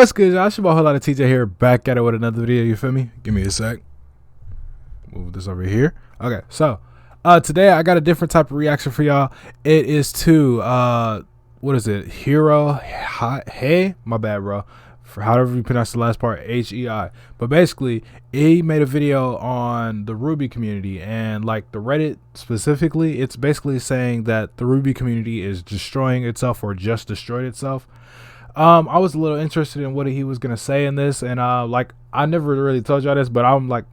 What's good, y'all? It's your boy, a whole lot of TJ here, back at it with another video. You feel me? Give me a sec. Move this over here. Okay, so today I got a different type of reaction for y'all. It is to what is it? Hero Hey, my bad, bro. For however you pronounce the last part, HEI. But basically, he made a video on the RWBY community, and like the Reddit specifically, it's basically saying that the RWBY community is destroying itself or just destroyed itself. I was a little interested in what he was gonna say in this, and like I never really told y'all this, but I'm like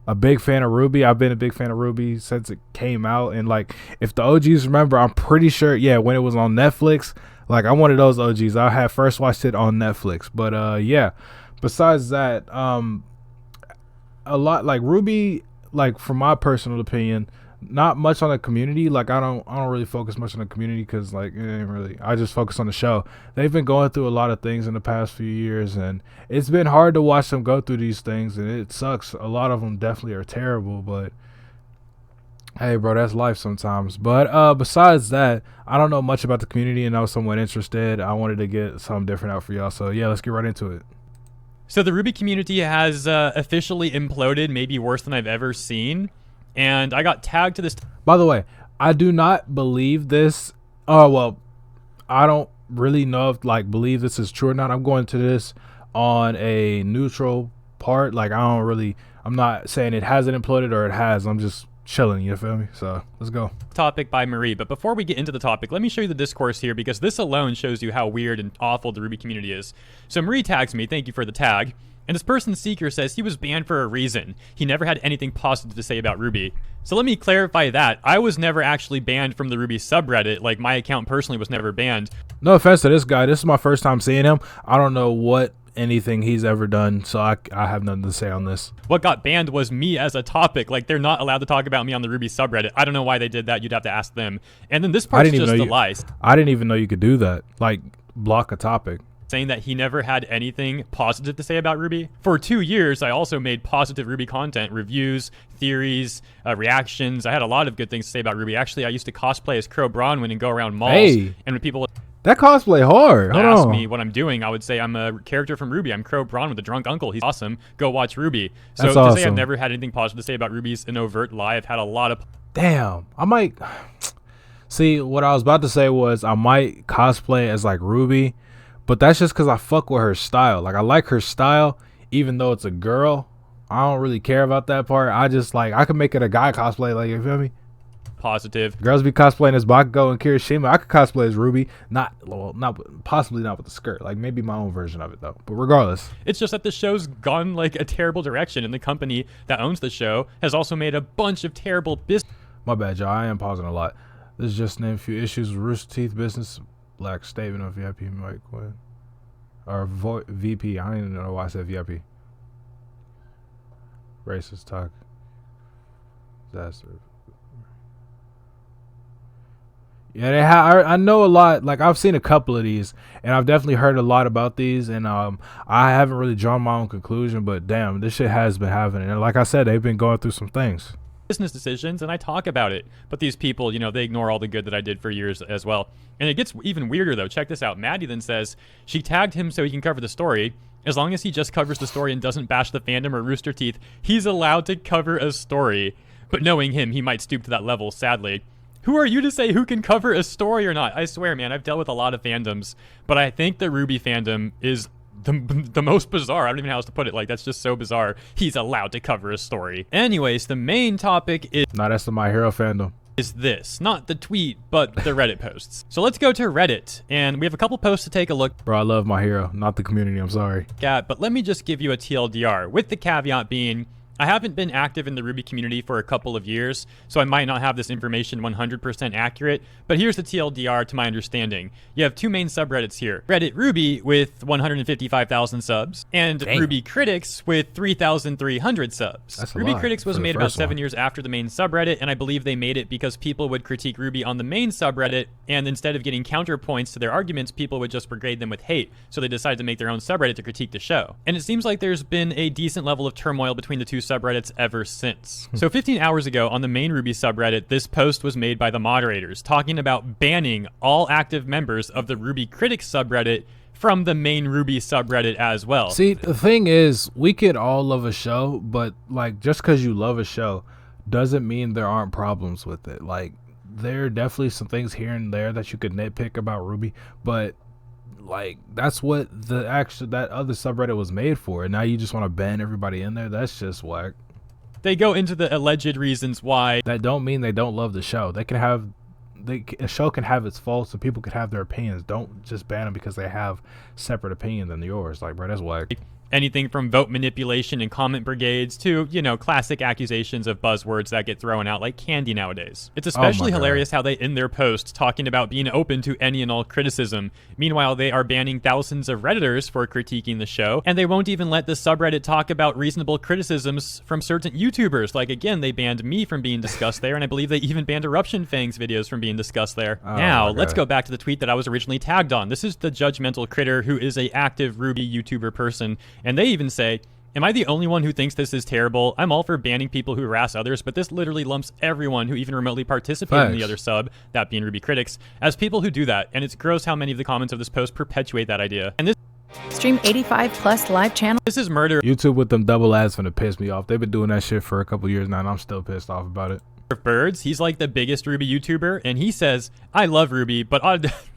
a big fan of RWBY. I've been a big fan of RWBY since it came out, and like if the OGs remember, I'm pretty sure, yeah, when it was on Netflix, like I'm one of those OGs. I had first watched it on Netflix, but yeah. Besides that, a lot like RWBY, like from my personal opinion, not much on the community. Like I don't really focus much on the community because like it ain't really, I just focus on the show. They've been going through a lot of things in the past few years, and it's been hard to watch them go through these things, and it sucks. A lot of them definitely are terrible, but hey bro, that's life sometimes. But besides that, I don't know much about the community, and I was somewhat interested. I wanted to get something different out for y'all, so yeah, let's get right into it. So the RWBY community has officially imploded, maybe worse than I've ever seen. And I got tagged to this. By the way, I do not believe this. Oh, well, I don't really know if believe this is true or not. I'm going to this on a neutral part. Like I'm not saying it hasn't imploded or it has. I'm just chilling, you feel me? So let's go. Topic by Marie. But before we get into the topic, let me show you the discourse here, because this alone shows you how weird and awful the RWBY community is. So Marie tags me. Thank you for the tag. And this person Seeker says he was banned for a reason. He never had anything positive to say about RWBY. So let me clarify that. I was never actually banned from the RWBY subreddit. Like, my account personally was never banned. No offense to this guy. This is my first time seeing him. I don't know what anything he's ever done, so I have nothing to say on this. What got banned was me as a topic. Like, they're not allowed to talk about me on the RWBY subreddit. I don't know why they did that. You'd have to ask them. And then this part's just the lies. I didn't even know you could do that. Like, block a topic. Saying that he never had anything positive to say about RWBY. For 2 years, I also made positive RWBY content, reviews, theories, reactions. I had a lot of good things to say about RWBY. Actually, I used to cosplay as Crow Bronwyn and go around malls. Hey, and when people that cosplay hard. ask me what I'm doing, I would say I'm a character from RWBY. I'm Crow Bronwyn with a drunk uncle. He's awesome. Go watch RWBY. So that's to awesome. say I've never had anything positive to say about RWBY is an overt lie. I've had a lot of... Damn, I might... See, what I was about to say was I might cosplay as like RWBY, but that's just because I fuck with her style. Like, I like her style, even though it's a girl. I don't really care about that part. I just, like, I could make it a guy cosplay, like, you feel me? Positive. Girls be cosplaying as Bakugo and Kirishima. I could cosplay as RWBY. Possibly not with the skirt. Like, maybe my own version of it, though. But regardless. It's just that the show's gone, like, a terrible direction, and the company that owns the show has also made a bunch of terrible business. My bad, y'all. I am pausing a lot. This is just named a few issues with Rooster Teeth business. Black statement of VIP Mike Quinn. Or VP. I don't even know why I said VIP. Racist talk. Disaster. Yeah, they I know a lot. Like, I've seen a couple of these, and I've definitely heard a lot about these, and I haven't really drawn my own conclusion, but damn, this shit has been happening. And like I said, they've been going through some things. Business decisions, and I talk about it, but these people, you know, they ignore all the good that I did for years as well. And it gets even weirder though. Check this out. Maddie then says she tagged him so he can cover the story. As long as he just covers the story and doesn't bash the fandom or Rooster Teeth, he's allowed to cover a story. But knowing him, he might stoop to that level, sadly. Who are you to say who can cover a story or not? I swear, man, I've dealt with a lot of fandoms, but I think the RWBY fandom is the most bizarre. I don't even know how else to put it. Like, that's just so bizarre. He's allowed to cover a story. Anyways, the main topic is... Nah, that's the My Hero fandom. Is this. Not the tweet, but the Reddit posts. So let's go to Reddit, and we have a couple posts to take a look. Bro, I love My Hero, not the community. I'm sorry. Yeah, but let me just give you a TLDR, with the caveat being... I haven't been active in the RWBY community for a couple of years, so I might not have this information 100% accurate, but here's the TLDR to my understanding. You have two main subreddits here. Reddit RWBY with 155,000 subs, and RWBY Critics with 3,300 subs. RWBY Critics was made about 7 years after the main subreddit, and I believe they made it because people would critique RWBY on the main subreddit, and instead of getting counterpoints to their arguments, people would just brigade them with hate, so they decided to make their own subreddit to critique the show. And it seems like there's been a decent level of turmoil between the two subreddits ever since. So 15 hours ago on the main RWBY subreddit, this post was made by the moderators talking about banning all active members of the RWBY Critics subreddit from the main RWBY subreddit as well. See, the thing is, we could all love a show, but like just because you love a show doesn't mean there aren't problems with it. Like, there are definitely some things here and there that you could nitpick about RWBY, but like that's what that other subreddit was made for, and now you just want to ban everybody in there. That's just whack. They go into the alleged reasons why. That don't mean they don't love the show. A show can have its faults and people can have their opinions. Don't just ban them because they have separate opinion than yours. Like, bro, that's whack. Anything from vote manipulation and comment brigades to, classic accusations of buzzwords that get thrown out like candy nowadays. It's especially hilarious how they end their posts talking about being open to any and all criticism. Meanwhile, they are banning thousands of Redditors for critiquing the show, and they won't even let the subreddit talk about reasonable criticisms from certain YouTubers. Like, again, they banned me from being discussed there, and I believe they even banned Eruption Fang's videos from being discussed there. Now, let's go back to the tweet that I was originally tagged on. This is the Judgmental Critter, who is a active RWBY YouTuber person. And they even say, am I the only one who thinks this is terrible? I'm all for banning people who harass others, but this literally lumps everyone who even remotely participated in the other sub, that being RWBY critics, as people who do that. And it's gross how many of the comments of this post perpetuate that idea. And this Stream 85 plus live channel. This is murder. YouTube with them double ads finna piss me off. They've been doing that shit for a couple years now, and I'm still pissed off about it. Birds. He's like the biggest RWBY YouTuber, and he says, I love RWBY, but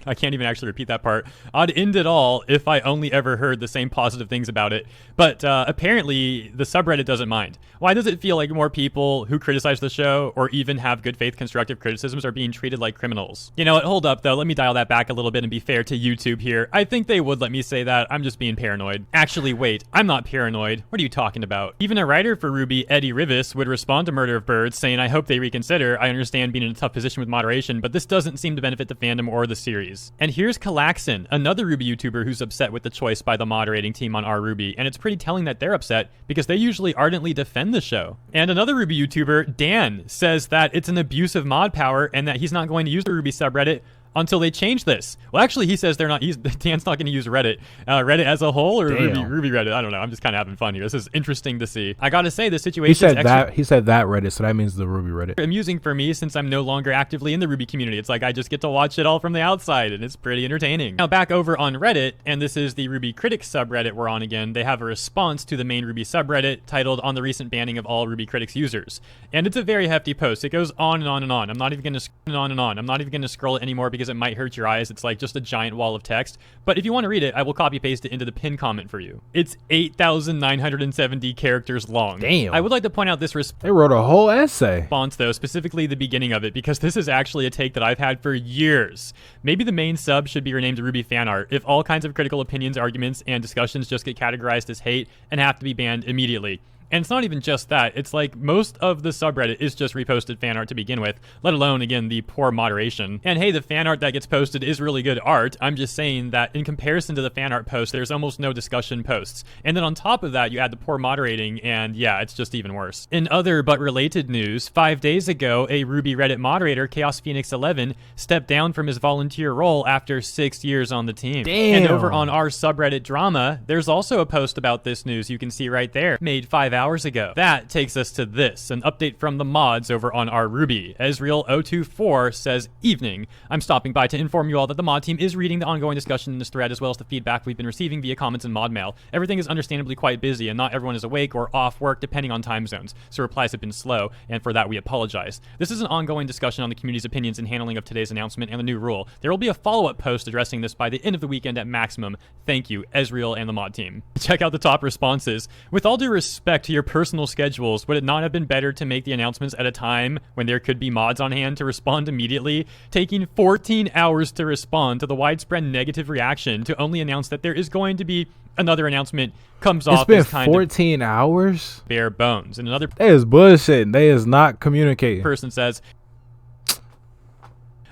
I can't even actually repeat that part. I'd end it all if I only ever heard the same positive things about it. But apparently the subreddit doesn't mind. Why does it feel like more people who criticize the show or even have good faith constructive criticisms are being treated like criminals? You know what? Hold up, though. Let me dial that back a little bit and be fair to YouTube here. I think they would let me say that. I'm just being paranoid. Actually, wait. I'm not paranoid. What are you talking about? Even a writer for RWBY, Eddie Rivas, would respond to Murder of Birds saying, I hope they reconsider. I understand being in a tough position with moderation, but this doesn't seem to benefit the fandom or the series. And here's Kalaxin, another RWBY YouTuber who's upset with the choice by the moderating team on RWBY, and it's pretty telling that they're upset because they usually ardently defend the show. And another RWBY YouTuber, Dan, says that it's an abuse of mod power and that he's not going to use the RWBY subreddit until they change this. Well, actually, he says Dan's not going to use Reddit. Reddit as a whole, or RWBY Reddit. I don't know. I'm just kind of having fun here. This is interesting to see. I got to say, the situation he said that Reddit, so that means the RWBY Reddit. Amusing for me since I'm no longer actively in the RWBY community. It's like I just get to watch it all from the outside, and it's pretty entertaining. Now, back over on Reddit, and this is the RWBY Critics subreddit we're on again. They have a response to the main RWBY subreddit titled "On the Recent Banning of All RWBY Critics Users," and it's a very hefty post. It goes on and on and on. I'm not even going to scroll it anymore because it might hurt your eyes. It's like just a giant wall of text. But if you want to read it, I will copy paste it into the pin comment for you. It's 8,970 characters long. Damn. I would like to point out this they wrote a whole essay. Response though, specifically the beginning of it, because this is actually a take that I've had for years. Maybe the main sub should be renamed to RWBY Fan Art if all kinds of critical opinions, arguments, and discussions just get categorized as hate and have to be banned immediately. And it's not even just that. It's like most of the subreddit is just reposted fan art to begin with, let alone, again, the poor moderation. And hey, the fan art that gets posted is really good art. I'm just saying that in comparison to the fan art post, there's almost no discussion posts. And then on top of that, you add the poor moderating, and yeah, it's just even worse. In other but related news, 5 days ago, a RWBY Reddit moderator, Chaos Phoenix 11, stepped down from his volunteer role after 6 years on the team. Damn. And over on our subreddit Drama, there's also a post about this news you can see right there, made 5 hours ago. That takes us to this, an update from the mods over on our RWBY. Ezreal024 says, evening. I'm stopping by to inform you all that the mod team is reading the ongoing discussion in this thread as well as the feedback we've been receiving via comments and mod mail. Everything is understandably quite busy and not everyone is awake or off work depending on time zones, so replies have been slow, and for that we apologize. This is an ongoing discussion on the community's opinions and handling of today's announcement and the new rule. There will be a follow-up post addressing this by the end of the weekend at maximum. Thank you, Ezreal and the mod team. Check out the top responses. With all due respect to your personal schedules, would it not have been better to make the announcements at a time when there could be mods on hand to respond immediately? Taking 14 hours to respond to the widespread negative reaction to only announce that there is going to be another announcement comes off as kind of 14 hours? Bare bones. And another They is bullshitting. They is not communicating. Person says,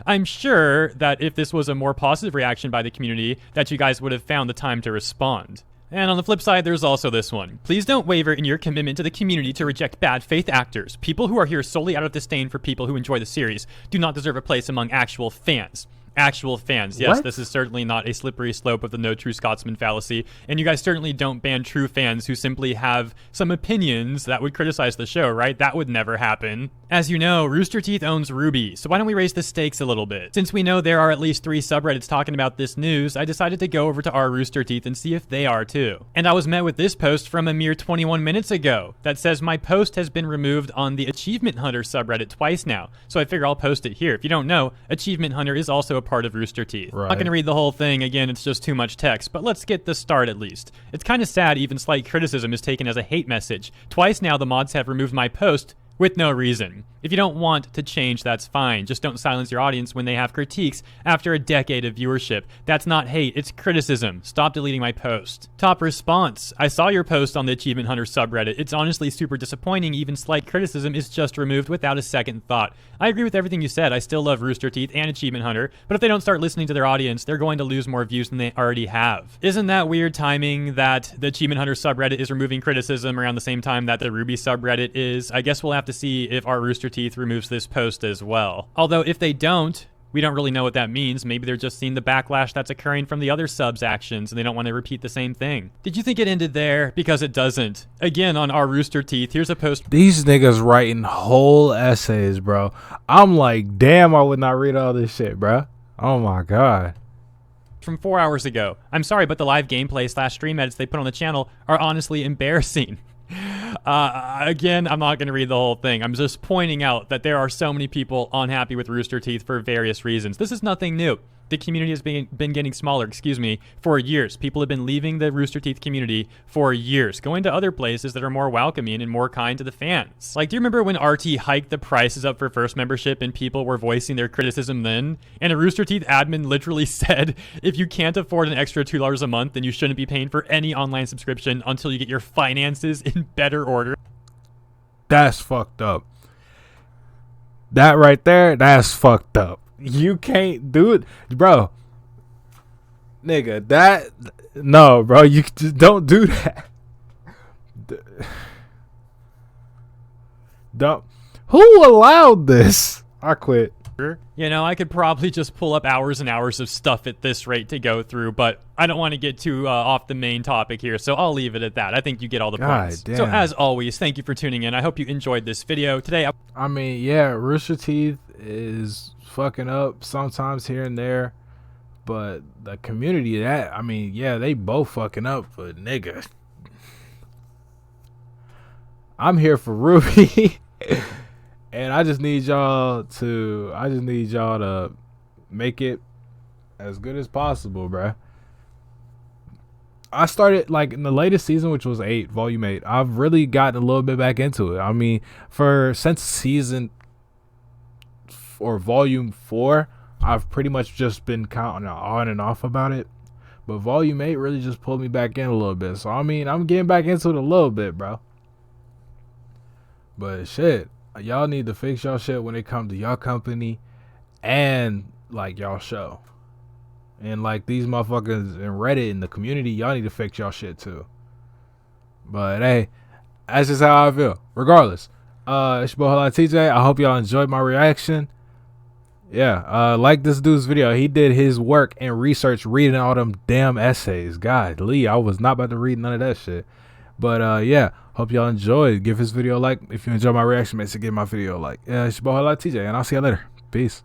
I'm sure that if this was a more positive reaction by the community, that you guys would have found the time to respond. And on the flip side, there's also this one. Please don't waver in your commitment to the community to reject bad faith actors. People who are here solely out of disdain for people who enjoy the series do not deserve a place among actual fans. actual fans. Yes, What? this is certainly not a slippery slope of the no true Scotsman fallacy, and you guys certainly don't ban true fans who simply have some opinions that would criticize the show, right? That would never happen. As you know, Rooster Teeth owns RWBY, so why don't we raise the stakes a little bit? Since we know there are at least 3 subreddits talking about this news, I decided to go over to our Rooster Teeth and see if they are too. And I was met with this post from a mere 21 minutes ago that says my post has been removed on the Achievement Hunter subreddit twice now, so I figure I'll post it here. If you don't know, Achievement Hunter is also a part of Rooster Teeth. Right. I'm not going to read the whole thing, again, it's just too much text, but let's get the start at least. It's kind of sad even slight criticism is taken as a hate message. Twice now the mods have removed my post with no reason. If you don't want to change, that's fine. Just don't silence your audience when they have critiques after a decade of viewership. That's not hate, it's criticism. Stop deleting my post. Top response. I saw your post on the Achievement Hunter subreddit. It's honestly super disappointing. Even slight criticism is just removed without a second thought. I agree with everything you said. I still love Rooster Teeth and Achievement Hunter, but if they don't start listening to their audience, they're going to lose more views than they already have. Isn't that weird timing that the Achievement Hunter subreddit is removing criticism around the same time that the RWBY subreddit is? I guess we'll have to see if our Rooster Teeth removes this post as well. Although if they don't, we don't really know what that means. Maybe they're just seeing the backlash that's occurring from the other subs' actions and they don't want to repeat the same thing. Did you think it ended there? Because it doesn't. Again, on our Rooster Teeth, here's a post. These niggas writing whole essays, bro. I'm like, damn, I would not read all this shit, bro. Oh my god. From 4 hours ago. I'm sorry, but the live gameplay / stream edits they put on the channel are honestly embarrassing. Again, I'm not going to read the whole thing. I'm just pointing out that there are so many people unhappy with Rooster Teeth for various reasons. This is nothing new. The community has been getting smaller, for years. People have been leaving the Rooster Teeth community for years, going to other places that are more welcoming and more kind to the fans. Like, do you remember when RT hiked the prices up for first membership and people were voicing their criticism then? And a Rooster Teeth admin literally said, if you can't afford an extra $2 a month, then you shouldn't be paying for any online subscription until you get your finances in better order. That's fucked up. That right there, that's fucked up. You can't do it, bro. Nigga, that no, bro. You just don't do that. Don't. Who allowed this? I quit. You know, I could probably just pull up hours and hours of stuff at this rate to go through, but I don't want to get too off the main topic here, so I'll leave it at that. I think you get all the points. Damn. So as always, thank you for tuning in. I hope you enjoyed this video. Today, I mean, yeah, Rooster Teeth is fucking up sometimes here and there, but the community, that, I mean, yeah, they both fucking up, but nigga, I'm here for RWBY. And I just need y'all to make it as good as possible, bruh. I started like in the latest season, which was volume 8. I've really gotten a little bit back into it. I mean, since season or volume 4, I've pretty much just been counting on and off about it. But volume 8 really just pulled me back in a little bit. So I mean, I'm getting back into it a little bit, bro. But shit, y'all need to fix y'all shit when it comes to y'all company and like y'all show. And like these motherfuckers in Reddit in the community, y'all need to fix y'all shit too. But hey, that's just how I feel. Regardless, it's your boy TJ. I hope y'all enjoyed my reaction. Yeah, like this dude's video. He did his work and research reading all them damn essays. God, Lee, I was not about to read none of that shit. But yeah, hope y'all enjoyed. Give his video a like. If you enjoyed my reaction, make sure to give my video a like. Yeah, it's your boy TJ, and I'll see you later. Peace.